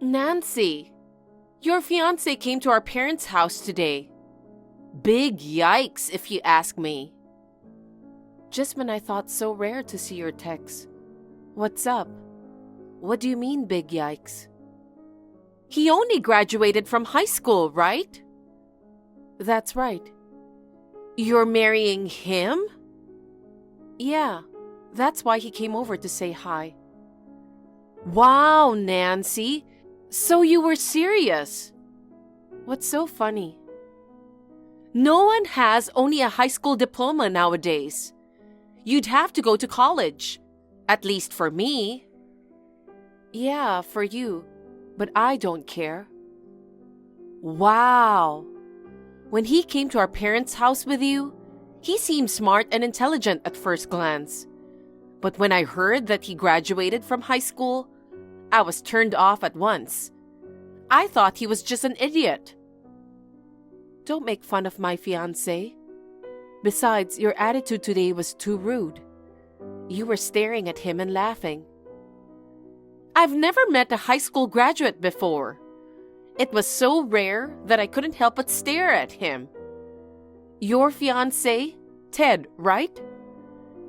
Nancy, your fiancé came to our parents' house today. Big yikes, if you ask me. Just when I thought so rare to see your text. What's up? What do you mean, big yikes? He only graduated from high school, right? That's right. You're marrying him? Yeah, that's why he came over to say hi. Wow, Nancy. So you were serious. What's so funny? No one has only a high school diploma nowadays. You'd have to go to college. At least for me. Yeah, for you. But I don't care. Wow. When he came to our parents' house with you, he seemed smart and intelligent at first glance. But when I heard that he graduated from high school, I was turned off at once. I thought he was just an idiot. Don't make fun of my fiancé. Besides, your attitude today was too rude. You were staring at him and laughing. I've never met a high school graduate before. It was so rare that I couldn't help but stare at him. Your fiancé, Ted, right?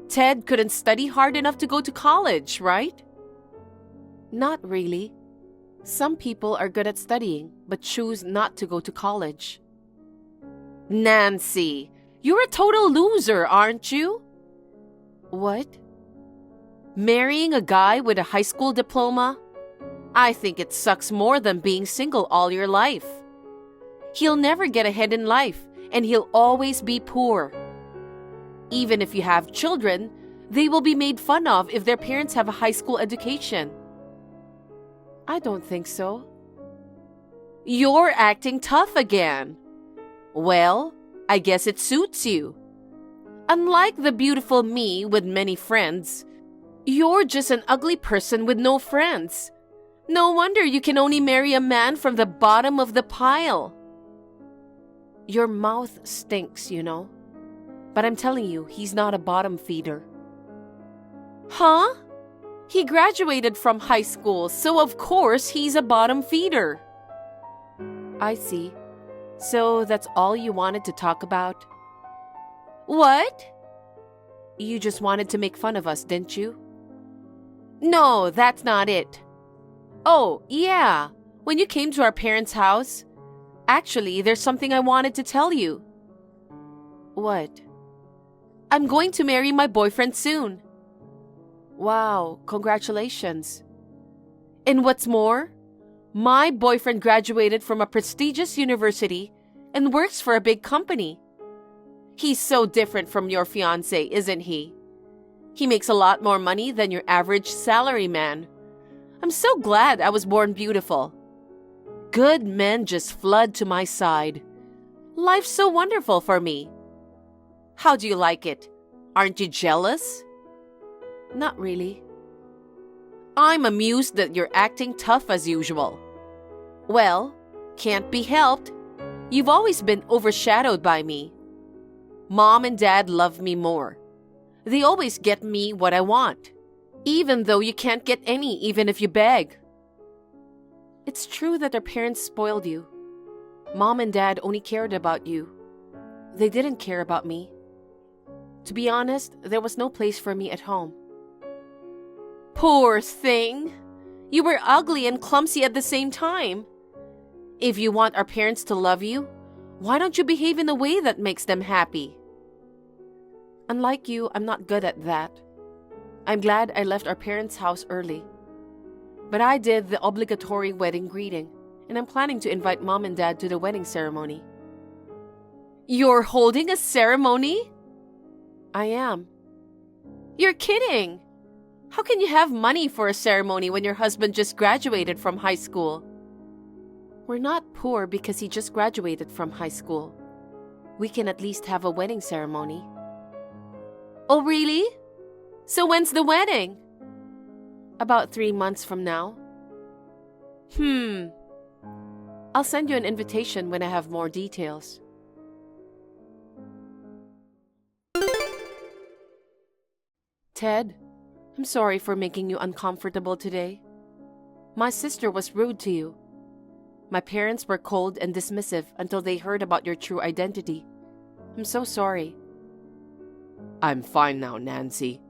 Ted couldn't study hard enough to go to college, right? Not really. Some people are good at studying but choose not to go to college. Nancy, you're a total loser, aren't you? What? Marrying a guy with a high school diploma? I think it sucks more than being single all your life. He'll never get ahead in life, and he'll always be poor. Even if you have children, they will be made fun of if their parents have a high school education. I don't think so. You're acting tough again. Well, I guess it suits you. Unlike the beautiful me with many friends, you're just an ugly person with no friends. No wonder you can only marry a man from the bottom of the pile. Your mouth stinks, you know. But I'm telling you, he's not a bottom feeder. Huh? He graduated from high school, so of course he's a bottom feeder. I see. So that's all you wanted to talk about? What? You just wanted to make fun of us, didn't you? No, that's not it. Oh, yeah. When you came to our parents' house, actually, there's something I wanted to tell you. What? I'm going to marry my boyfriend soon. Wow, congratulations. And what's more, my boyfriend graduated from a prestigious university and works for a big company. He's so different from your fiancé, isn't he? He makes a lot more money than your average salaryman. I'm so glad I was born beautiful. Good men just flood to my side. Life's so wonderful for me. How do you like it? Aren't you jealous? Not really. I'm amused that you're acting tough as usual. Well, can't be helped. You've always been overshadowed by me. Mom and Dad love me more. They always get me what I want, even though you can't get any even if you beg. It's true that our parents spoiled you. Mom and Dad only cared about you. They didn't care about me. To be honest, there was no place for me at home. Poor thing! You were ugly and clumsy at the same time. If you want our parents to love you, why don't you behave in a way that makes them happy? Unlike you, I'm not good at that. I'm glad I left our parents' house early. But I did the obligatory wedding greeting, and I'm planning to invite Mom and Dad to the wedding ceremony. You're holding a ceremony? I am. You're kidding! How can you have money for a ceremony when your husband just graduated from high school? We're not poor because he just graduated from high school. We can at least have a wedding ceremony. Oh, really? So when's the wedding? About 3 months from now. I'll send you an invitation when I have more details. Ted, I'm sorry for making you uncomfortable today. My sister was rude to you. My parents were cold and dismissive until they heard about your true identity. I'm so sorry. I'm fine now, Nancy.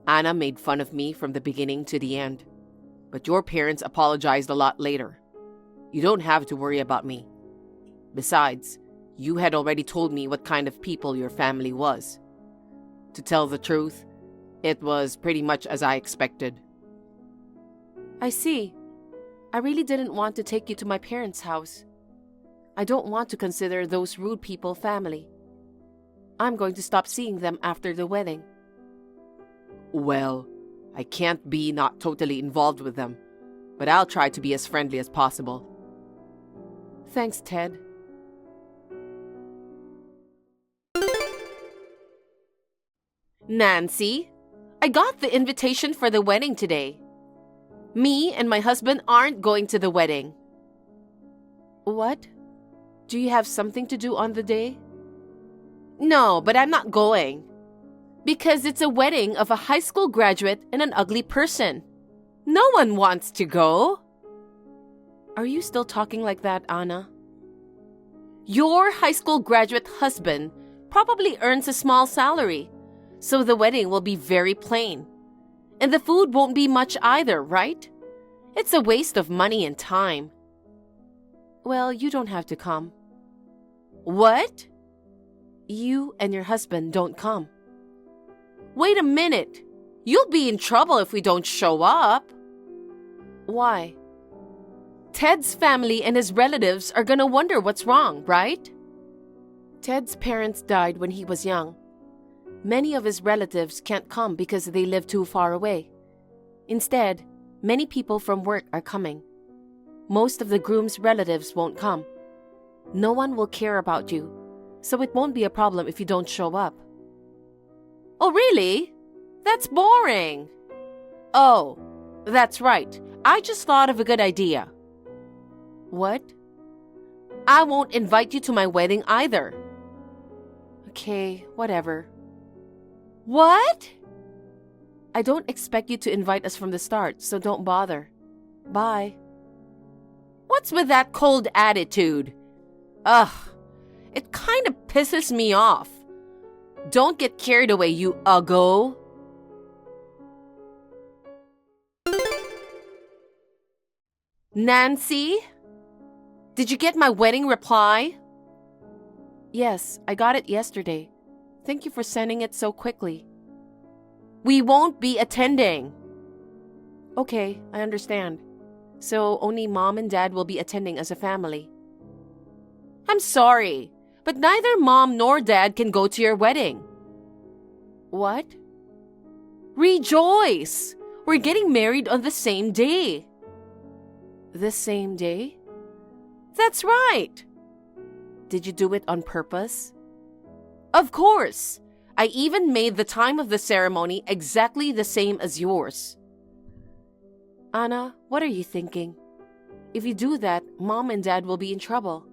Anna made fun of me from the beginning to the end, but your parents apologized a lot later. You don't have to worry about me. Besides, you had already told me what kind of people your family was. To tell the truth, it was pretty much as I expected. I see. I really didn't want to take you to my parents' house. I don't want to consider those rude people family. I'm going to stop seeing them after the wedding. Well, I can't be not totally involved with them, but I'll try to be as friendly as possible. Thanks, Ted. Nancy, I got the invitation for the wedding today. Me and my husband aren't going to the wedding. What? Do you have something to do on the day? No, but I'm not going. Because it's a wedding of a high school graduate and an ugly person. No one wants to go. Are you still talking like that, Anna? Your high school graduate husband probably earns a small salary, so the wedding will be very plain. And the food won't be much either, right? It's a waste of money and time. Well, you don't have to come. What? You and your husband don't come. Wait a minute. You'll be in trouble if we don't show up. Why? Ted's family and his relatives are gonna wonder what's wrong, right? Ted's parents died when he was young. Many of his relatives can't come because they live too far away. Instead, many people from work are coming. Most of the groom's relatives won't come. No one will care about you, so it won't be a problem if you don't show up. Oh, really? That's boring. Oh, that's right. I just thought of a good idea. What? I won't invite you to my wedding either. Okay, whatever. What? I don't expect you to invite us from the start, so don't bother. Bye. What's with that cold attitude? Ugh, it kind of pisses me off. Don't get carried away, you uggo. Nancy? Did you get my wedding reply? Yes, I got it yesterday. Thank you for sending it so quickly. We won't be attending. Okay, I understand. So only Mom and Dad will be attending as a family. I'm sorry, but neither Mom nor Dad can go to your wedding. What? Rejoice! We're getting married on the same day. The same day? That's right. Did you do it on purpose? Of course. I even made the time of the ceremony exactly the same as yours. Anna, what are you thinking? If you do that, Mom and Dad will be in trouble.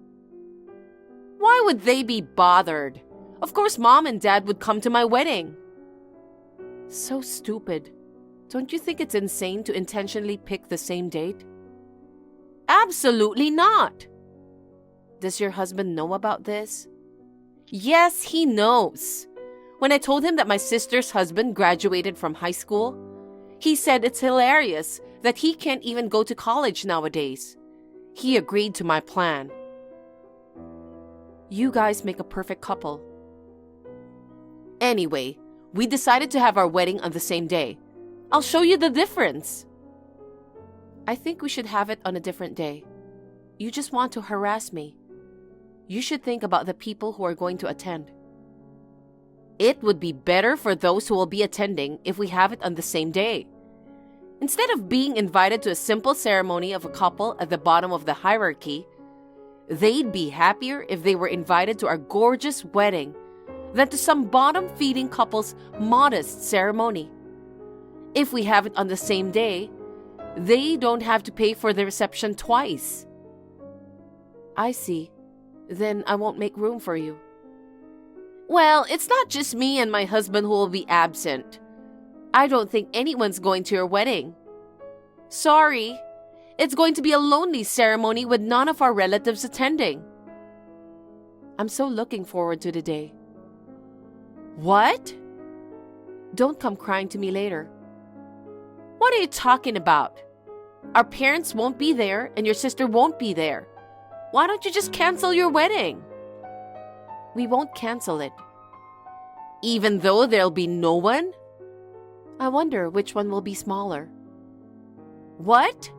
Why would they be bothered? Of course, Mom and Dad would come to my wedding. So stupid. Don't you think it's insane to intentionally pick the same date? Absolutely not. Does your husband know about this? Yes, he knows. When I told him that my sister's husband graduated from high school, he said it's hilarious that he can't even go to college nowadays. He agreed to my plan. You guys make a perfect couple. Anyway, we decided to have our wedding on the same day. I'll show you the difference. I think we should have it on a different day. You just want to harass me. You should think about the people who are going to attend. It would be better for those who will be attending if we have it on the same day. Instead of being invited to a simple ceremony of a couple at the bottom of the hierarchy, they'd be happier if they were invited to our gorgeous wedding than to some bottom-feeding couple's modest ceremony. If we have it on the same day, they don't have to pay for the reception twice. I see. Then I won't make room for you. Well, it's not just me and my husband who will be absent. I don't think anyone's going to your wedding. Sorry. It's going to be a lonely ceremony with none of our relatives attending. I'm so looking forward to the day. What? Don't come crying to me later. What are you talking about? Our parents won't be there and your sister won't be there. Why don't you just cancel your wedding? We won't cancel it. Even though there'll be no one? I wonder which one will be smaller. What?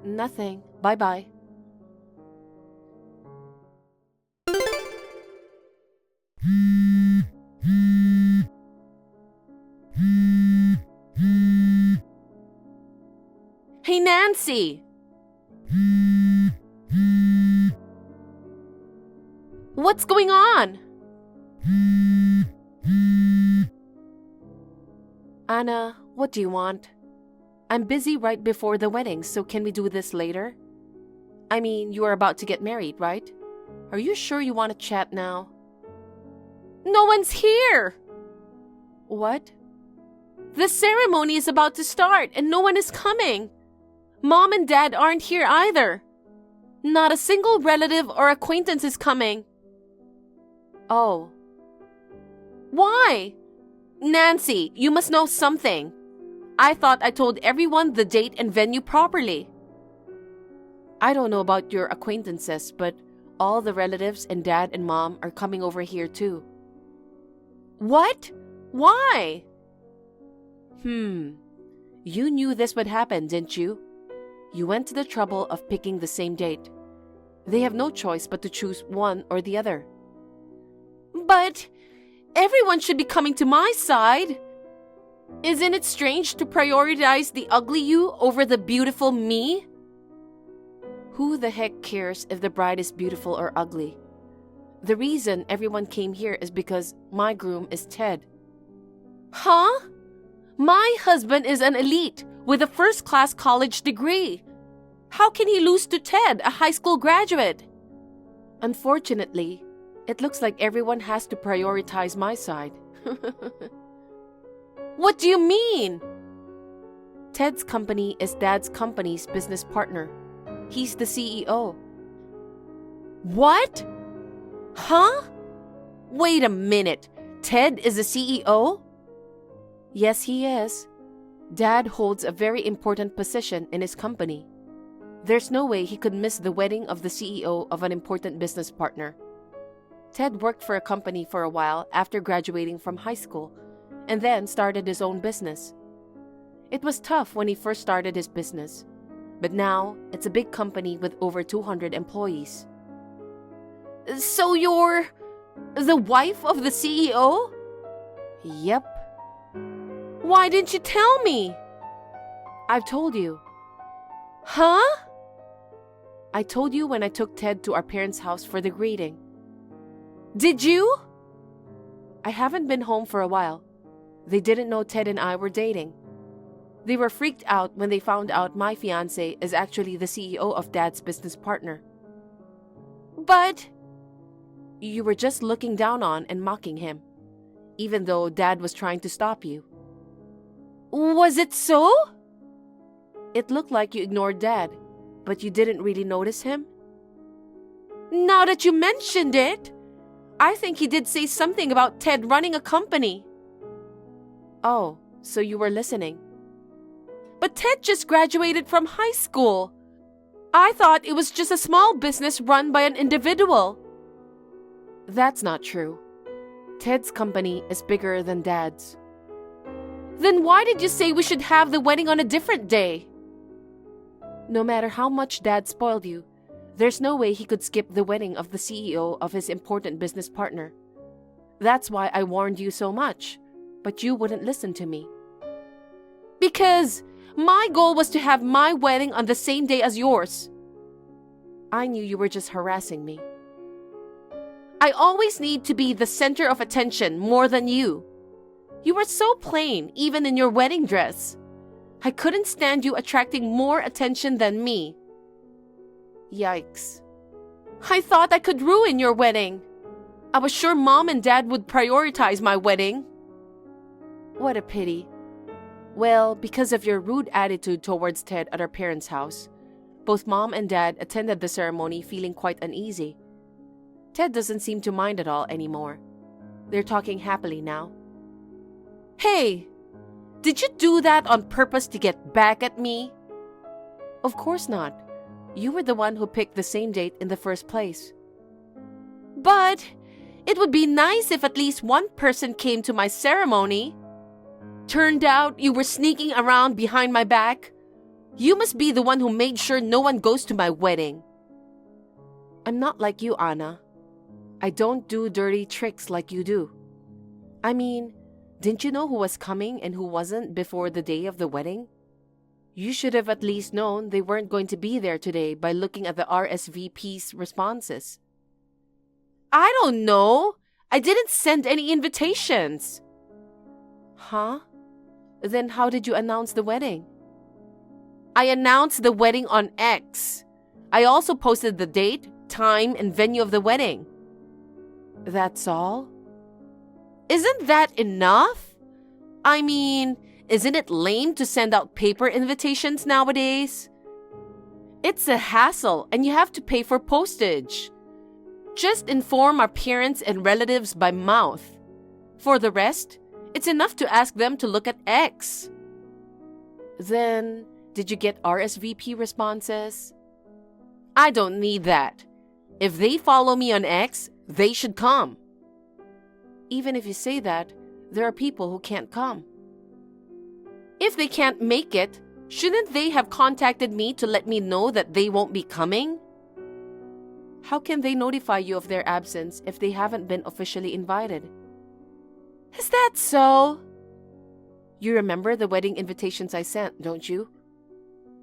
Nothing. Bye-bye. Hey, Nancy! What's going on? Anna, what do you want? I'm busy right before the wedding, so can we do this later? I mean, you are about to get married, right? Are you sure you want to chat now? No one's here! What? The ceremony is about to start and no one is coming. Mom and Dad aren't here either. Not a single relative or acquaintance is coming. Oh. Why? Nancy, you must know something. I thought I told everyone the date and venue properly. I don't know about your acquaintances, but all the relatives and Dad and Mom are coming over here too. What? Why? You knew this would happen, didn't you? You went to the trouble of picking the same date. They have no choice but to choose one or the other. But everyone should be coming to my side. Isn't it strange to prioritize the ugly you over the beautiful me? Who the heck cares if the bride is beautiful or ugly? The reason everyone came here is because my groom is Ted. Huh? My husband is an elite with a first-class college degree. How can he lose to Ted, a high school graduate? Unfortunately, it looks like everyone has to prioritize my side. What do you mean? Ted's company is Dad's company's business partner. He's the CEO. What? Huh? Wait a minute. Ted is the CEO? Yes, he is. Dad holds a very important position in his company. There's no way he could miss the wedding of the CEO of an important business partner. Ted worked for a company for a while after graduating from high school, and then started his own business. It was tough when he first started his business, but now it's a big company with over 200 employees. So you're the wife of the CEO? Yep. Why didn't you tell me? I've told you. Huh? I told you when I took Ted to our parents' house for the greeting. Did you? I haven't been home for a while. They didn't know Ted and I were dating. They were freaked out when they found out my fiancé is actually the CEO of Dad's business partner. But you were just looking down on and mocking him, even though Dad was trying to stop you. Was it so? It looked like you ignored Dad, but you didn't really notice him. Now that you mentioned it, I think he did say something about Ted running a company. Oh, so you were listening. But Ted just graduated from high school. I thought it was just a small business run by an individual. That's not true. Ted's company is bigger than Dad's. Then why did you say we should have the wedding on a different day? No matter how much Dad spoiled you, there's no way he could skip the wedding of the CEO of his important business partner. That's why I warned you so much, but you wouldn't listen to me. Because my goal was to have my wedding on the same day as yours. I knew you were just harassing me. I always need to be the center of attention more than you. You were so plain, even in your wedding dress. I couldn't stand you attracting more attention than me. Yikes. I thought I could ruin your wedding. I was sure Mom and Dad would prioritize my wedding. What a pity. Well, because of your rude attitude towards Ted at our parents' house, Both Mom and Dad attended the ceremony feeling quite uneasy. Ted doesn't seem to mind at all anymore. They're talking happily now. Hey, did you do that on purpose to get back at me? Of course not. You were the one who picked the same date in the first place. But it would be nice if at least one person came to my ceremony. Turned out you were sneaking around behind my back. You must be the one who made sure no one goes to my wedding. I'm not like you, Anna. I don't do dirty tricks like you do. I mean, didn't you know who was coming and who wasn't before the day of the wedding? You should have at least known they weren't going to be there today by looking at the RSVP's responses. I don't know. I didn't send any invitations. Huh? Then how did you announce the wedding? I announced the wedding on X. I also posted the date, time, and venue of the wedding. That's all? Isn't that enough? I mean, isn't it lame to send out paper invitations nowadays? It's a hassle and you have to pay for postage. Just inform our parents and relatives by mouth. For the rest, it's enough to ask them to look at X. Then, did you get RSVP responses? I don't need that. If they follow me on X, they should come. Even if you say that, there are people who can't come. If they can't make it, shouldn't they have contacted me to let me know that they won't be coming? How can they notify you of their absence if they haven't been officially invited? Is that so? You remember the wedding invitations I sent, don't you?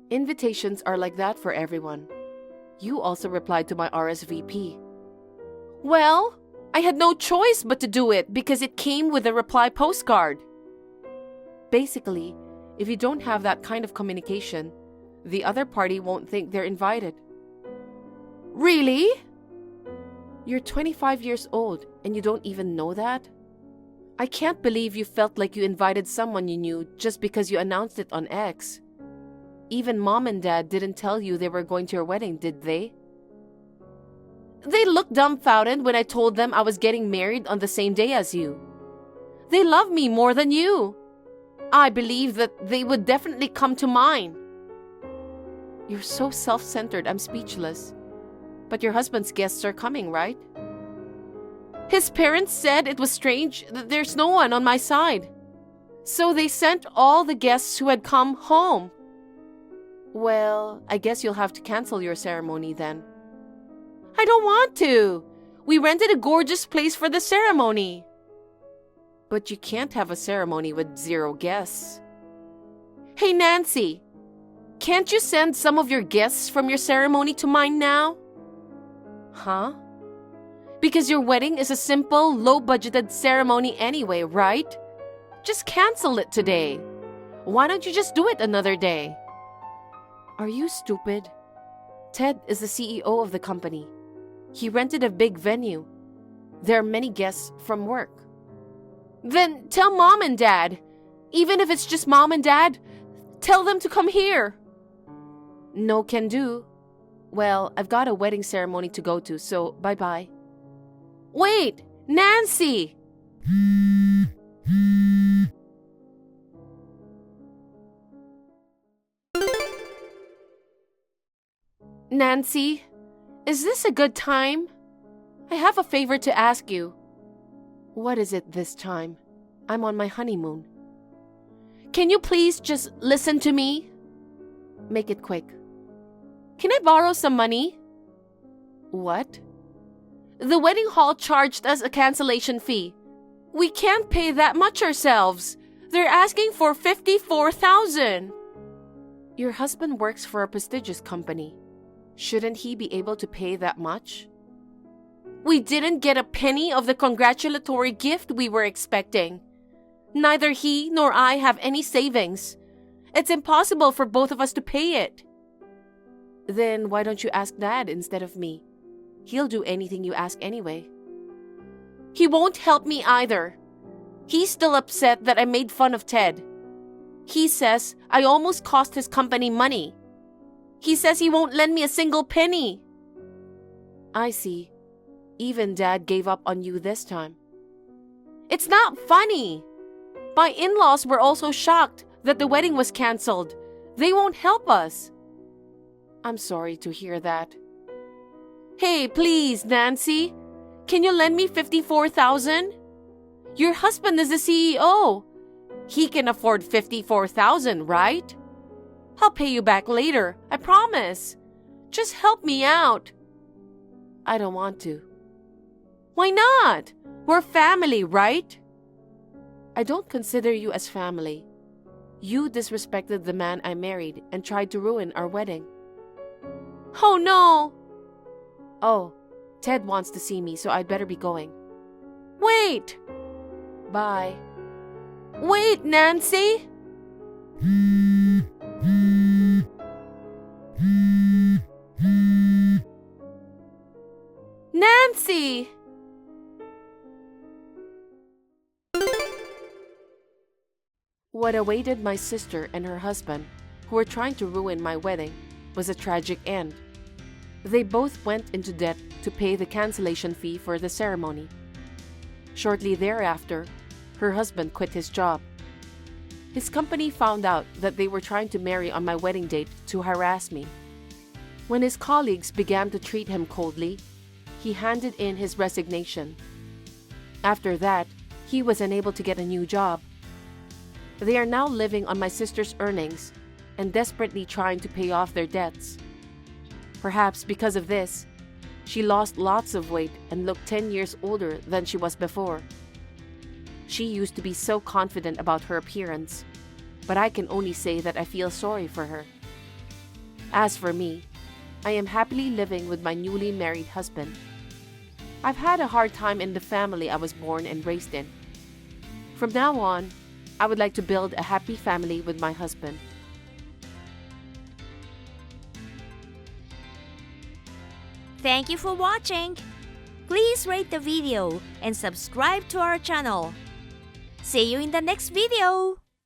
Invitations are like that for everyone. You also replied to my RSVP. Well, I had no choice but to do it because it came with a reply postcard. Basically, if you don't have that kind of communication, the other party won't think they're invited. Really? You're 25 years old and you don't even know that? I can't believe you felt like you invited someone you knew just because you announced it on X. Even Mom and Dad didn't tell you they were going to your wedding, did they? They looked dumbfounded when I told them I was getting married on the same day as you. They love me more than you. I believe that they would definitely come to mine. You're so self-centered, I'm speechless. But your husband's guests are coming, right? His parents said it was strange that there's no one on my side. So they sent all the guests who had come home. Well, I guess you'll have to cancel your ceremony then. I don't want to. We rented a gorgeous place for the ceremony. But you can't have a ceremony with 0 guests. Hey, Nancy, can't you send some of your guests from your ceremony to mine now? Huh? Because your wedding is a simple, low-budgeted ceremony anyway, right? Just cancel it today. Why don't you just do it another day? Are you stupid? Ted is the CEO of the company. He rented a big venue. There are many guests from work. Then tell Mom and Dad. Even if it's just Mom and Dad, tell them to come here. No can do. Well, I've got a wedding ceremony to go to, so bye-bye. Wait, Nancy! Nancy, is this a good time? I have a favor to ask you. What is it this time? I'm on my honeymoon. Can you please just listen to me? Make it quick. Can I borrow some money? What? The wedding hall charged us a cancellation fee. We can't pay that much ourselves. They're asking for $54,000. Your husband works for a prestigious company. Shouldn't he be able to pay that much? We didn't get a penny of the congratulatory gift we were expecting. Neither he nor I have any savings. It's impossible for both of us to pay it. Then why don't you ask Dad instead of me? He'll do anything you ask anyway. He won't help me either. He's still upset that I made fun of Ted. He says I almost cost his company money. He says he won't lend me a single penny. I see. Even Dad gave up on you this time. It's not funny. My in-laws were also shocked that the wedding was canceled. They won't help us. I'm sorry to hear that. Hey, please, Nancy. Can you lend me $54,000? Your husband is the CEO. He can afford $54,000, right? I'll pay you back later, I promise. Just help me out. I don't want to. Why not? We're family, right? I don't consider you as family. You disrespected the man I married and tried to ruin our wedding. Oh no! Oh, Ted wants to see me, so I'd better be going. Wait! Bye. Wait, Nancy! Nancy! What awaited my sister and her husband, who were trying to ruin my wedding, was a tragic end. They both went into debt to pay the cancellation fee for the ceremony. Shortly thereafter, her husband quit his job. His company found out that they were trying to marry on my wedding date to harass me. When his colleagues began to treat him coldly, he handed in his resignation. After that, he was unable to get a new job. They are now living on my sister's earnings and desperately trying to pay off their debts. Perhaps because of this, she lost lots of weight and looked 10 years older than she was before. She used to be so confident about her appearance, but I can only say that I feel sorry for her. As for me, I am happily living with my newly married husband. I've had a hard time in the family I was born and raised in. From now on, I would like to build a happy family with my husband. Thank you for watching. Please rate the video and subscribe to our channel. See you in the next video.